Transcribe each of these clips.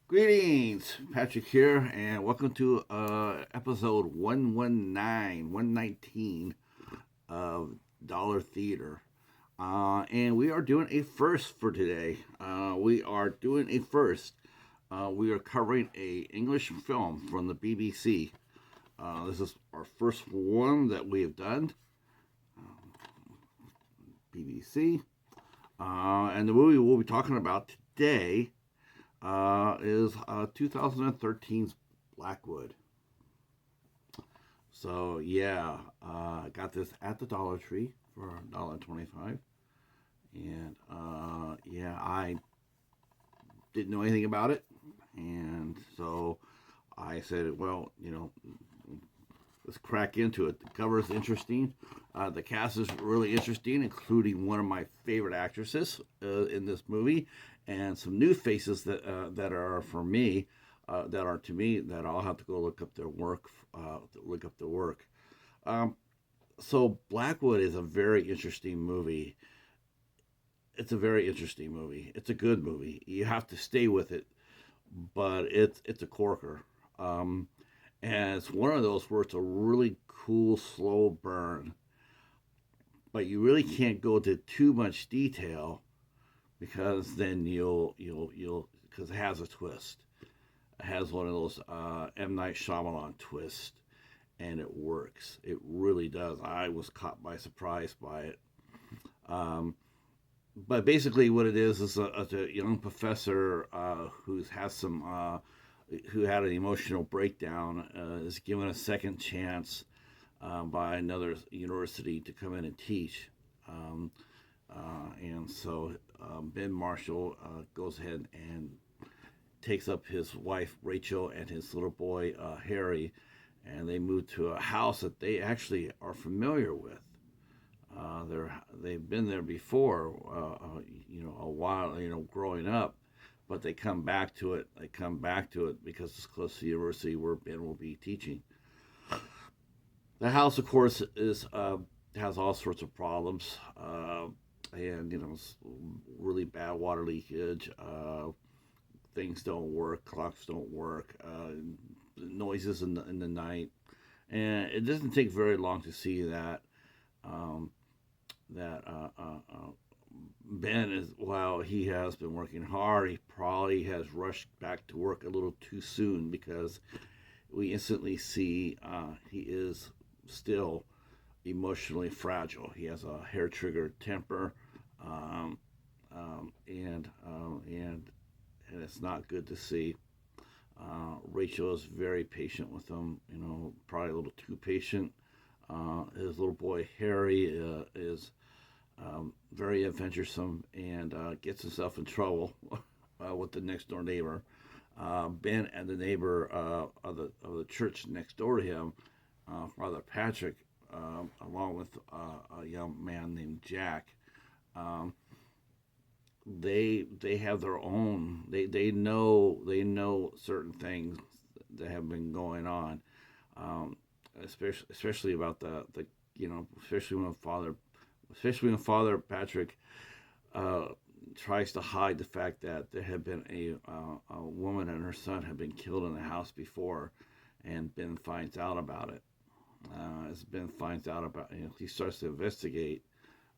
Greetings, Patrick here, and welcome to episode 119 of Dollar Theater. And we are doing a first for today. We are doing a first. We are covering a English film from the BBC. This is our first one that we have done. BBC. And the movie we'll be talking about today is 2013's Blackwood. So yeah, I got this at the Dollar Tree for $1.25, and yeah, I didn't know anything about it, and so I said, well, let's crack into it. The cover is interesting. The cast is really interesting, including one of my favorite actresses in this movie, and some new faces that are for me, that are to me that I'll have to go look up their work. Look up the work. Um, so Blackwood is a very interesting movie. It's a very interesting movie. It's a good movie. You have to stay with it, but it's a corker. Um, and it's one of those where it's a really cool slow burn, but you really can't go into too much detail because then you'll because it has a twist. It has one of those M Night Shyamalan twists, and it works. It really does. I was caught by surprise by it. Um, but basically, what it is a young professor who had an emotional breakdown, is given a second chance by another university to come in and teach. Um, and so Ben Marshall goes ahead and takes up his wife Rachel and his little boy Harry, and they move to a house that they actually are familiar with. They've been there before, a while, growing up, but they come back to it. They come back to it because it's close to the university where Ben will be teaching. The house, of course, is has all sorts of problems, and really bad water leakage. Things don't work, clocks don't work, noises in the night, and it doesn't take very long to see that um, that Ben is, while he has been working hard, he probably has rushed back to work a little too soon because we instantly see he is still emotionally fragile. He has a hair triggered temper, um, and it's not good to see. Rachel is very patient with him, probably a little too patient. His little boy Harry is very adventuresome and gets himself in trouble with the next door neighbor. Ben and the neighbor of the church next door to him, Father Patrick, along with a young man named Jack. Um, they have their own. They know certain things that have been going on, um, especially about the especially when Father Patrick uh, tries to hide the fact that there had been a woman and her son had been killed in the house before, and Ben finds out about it. As Ben finds out about, he starts to investigate.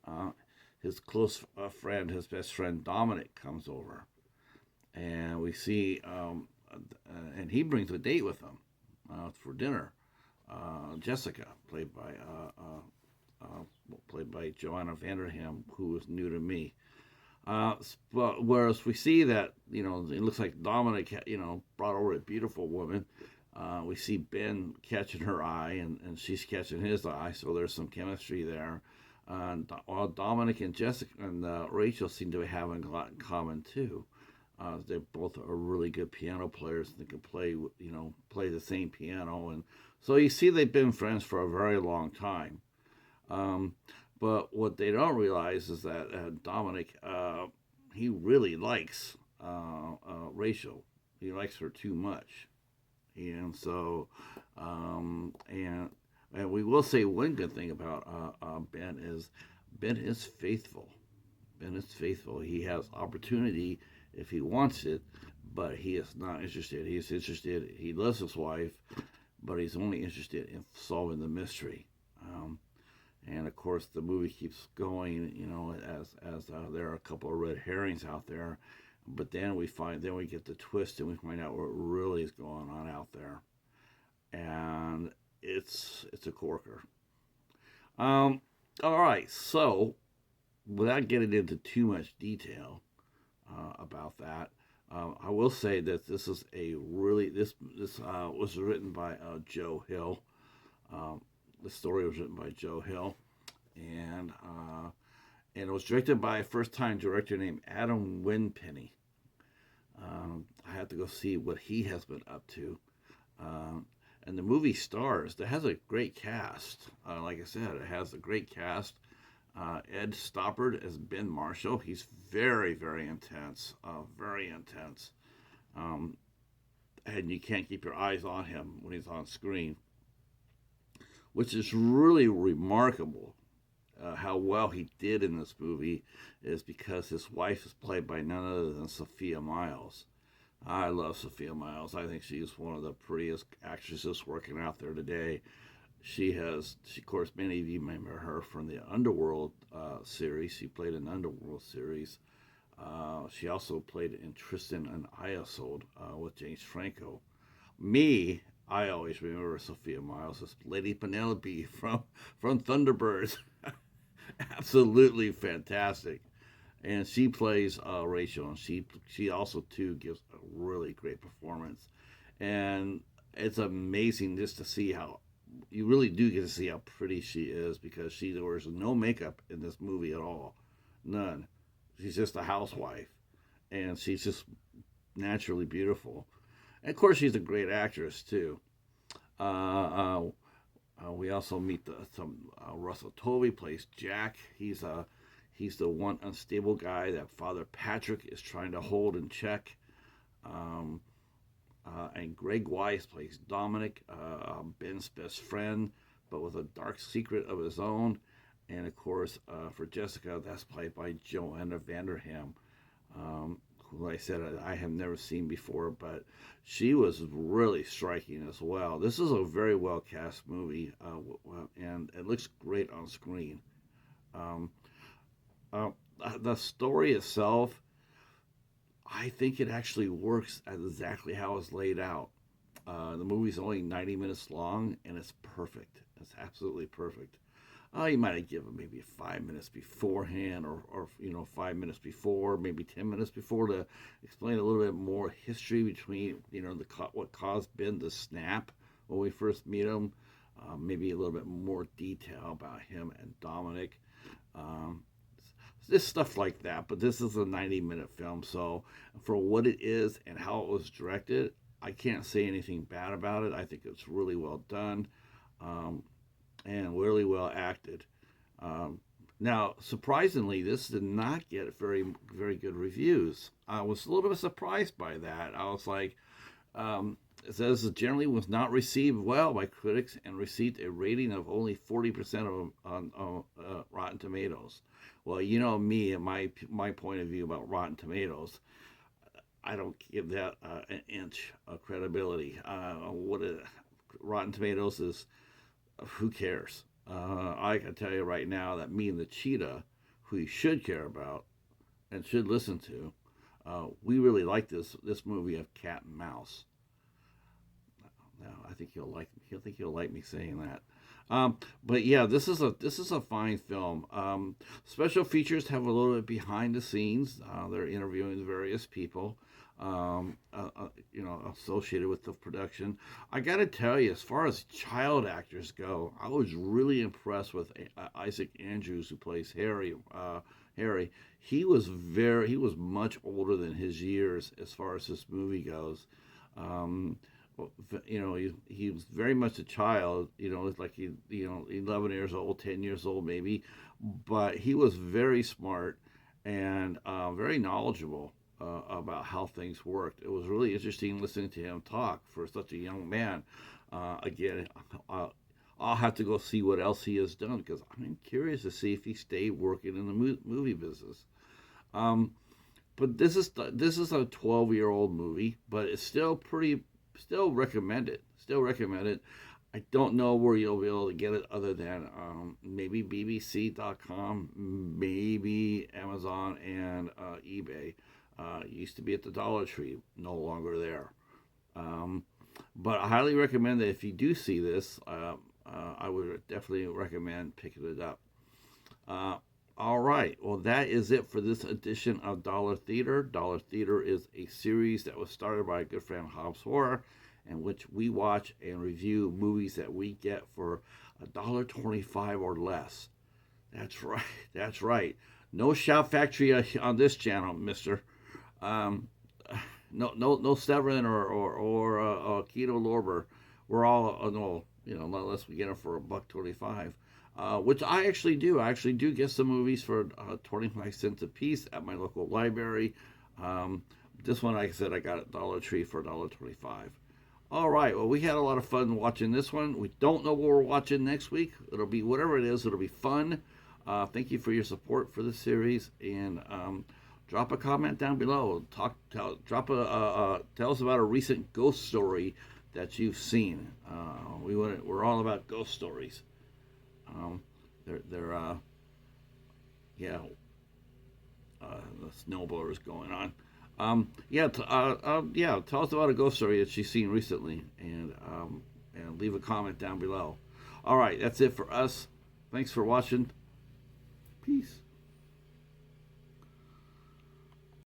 Uh, his close friend, his best friend Dominic, comes over, and we see, and he brings a date with him for dinner. Jessica, played by Joanna Vanderham, who is new to me. But whereas we see that, it looks like Dominic, brought over a beautiful woman. We see Ben catching her eye, and she's catching his eye, so there's some chemistry there. While Dominic and Jessica and Rachel seem to be having a lot in common too. They both are really good piano players. And they can play the same piano, and so you see they've been friends for a very long time. Um, but what they don't realize is that Dominic, he really likes Rachel. He likes her too much, and so and we will say one good thing about Ben is faithful. Ben is faithful. He has opportunity if he wants it, but he is not interested. He's interested. He loves his wife, but he's only interested in solving the mystery. Um, and of course, the movie keeps going. As there are a couple of red herrings out there, but then we get the twist and we find out what really is going on out there, and it's a corker. Um, all right, so without getting into too much detail about that, I will say that this is a really this was written by Joe Hill. Um, the story was written by Joe Hill, and it was directed by a first time director named Adam Winpenny. I have to go see what he has been up to. Um, and the movie stars. It has a great cast. Like I said, it has a great cast. Ed Stoppard as Ben Marshall. He's very, very intense. Very intense. Um, and you can't keep your eyes on him when he's on screen, which is really remarkable. How well he did in this movie is because his wife is played by none other than Sophia Myles. I love Sophia Myles. I think she's one of the prettiest actresses working out there today. Of course, many of you remember her from the Underworld series. She played in the Underworld series. She also played in Tristan and Isolde with James Franco. I always remember Sophia Myles as Lady Penelope from Thunderbirds. Absolutely fantastic. And she plays Rachel, and she also too gives a really great performance. And it's amazing just to see how you really do get to see how pretty she is because she wears no makeup in this movie at all, none. She's just a housewife, and she's just naturally beautiful. And of course, she's a great actress too. Uh, uh, we also meet Russell Tovey plays Jack. He's the one unstable guy that Father Patrick is trying to hold in check. Um, and Greg Weiss plays Dominic, Ben's best friend, but with a dark secret of his own. And of course, for Jessica, that's played by Joanna Vanderham, who I said I have never seen before, but she was really striking as well. This is a very well cast movie, and it looks great on screen. Um, uh, the story itself, I think it actually works exactly how it's laid out. The movie's only 90 minutes long, and it's perfect. It's absolutely perfect. You might have given maybe 5 minutes beforehand, or 5 minutes before, maybe 10 minutes before, to explain a little bit more history between what caused Ben to snap when we first meet him. Maybe a little bit more detail about him and Dominic. Um, this stuff like that, but this is a 90-minute film, so for what it is and how it was directed, I can't say anything bad about it. I think it's really well done. Um, and really well acted. Um, Now, surprisingly, this did not get very, very good reviews. I was a little bit surprised by that. I was like, it says it generally was not received well by critics and received a rating of only 40% on Rotten Tomatoes. Well, you know me and my point of view about Rotten Tomatoes. I don't give that an inch of credibility. Rotten Tomatoes is, who cares? I can tell you right now that me and the Cheetah, who you should care about and should listen to, we really like this movie of Cat and Mouse. Now I think you'll like me saying that. But yeah, this is a fine film. Special features have a little bit behind the scenes. They're interviewing various people, associated with the production. I got to tell you, as far as child actors go, I was really impressed with Isaac Andrews, who plays Harry. Harry, he was much older than his years as far as this movie goes. Um, he was very much a child. It's like 11 years old, 10 years old maybe, but he was very smart and very knowledgeable about how things worked. It was really interesting listening to him talk for such a young man. Again, I'll have to go see what else he has done because I'm curious to see if he stayed working in the movie business. Um, but this is a 12-year-old movie, but it's still recommended. Still recommended. I don't know where you'll be able to get it other than maybe BBC.com, maybe Amazon and eBay. Used to be at the Dollar Tree, no longer there. Um, but I highly recommend that if you do see this, I would definitely recommend picking it up. Uh, all right. Well, that is it for this edition of Dollar Theater. Dollar Theater is a series that was started by a good friend, Hobbs Horror, in which we watch and review movies that we get for $1.25 or less. That's right. That's right. No Shout Factory on this channel, Mister. Um, no Severin or Keto Lorber. We're all no, unless we get them for $1.25. Which I actually do. I actually do get some movies for 25 cents a piece at my local library. Um, this one, like I said, I got at Dollar Tree for $1.25. All right. Well, we had a lot of fun watching this one. We don't know what we're watching next week. It'll be whatever it is. It'll be fun. Thank you for your support for the series, and drop a comment down below. Tell us about a recent ghost story that you've seen. We're all about ghost stories. They're yeah, the snowblower is going on. Yeah. Tell us about a ghost story that she's seen recently, and leave a comment down below. All right, that's it for us. Thanks for watching. Peace.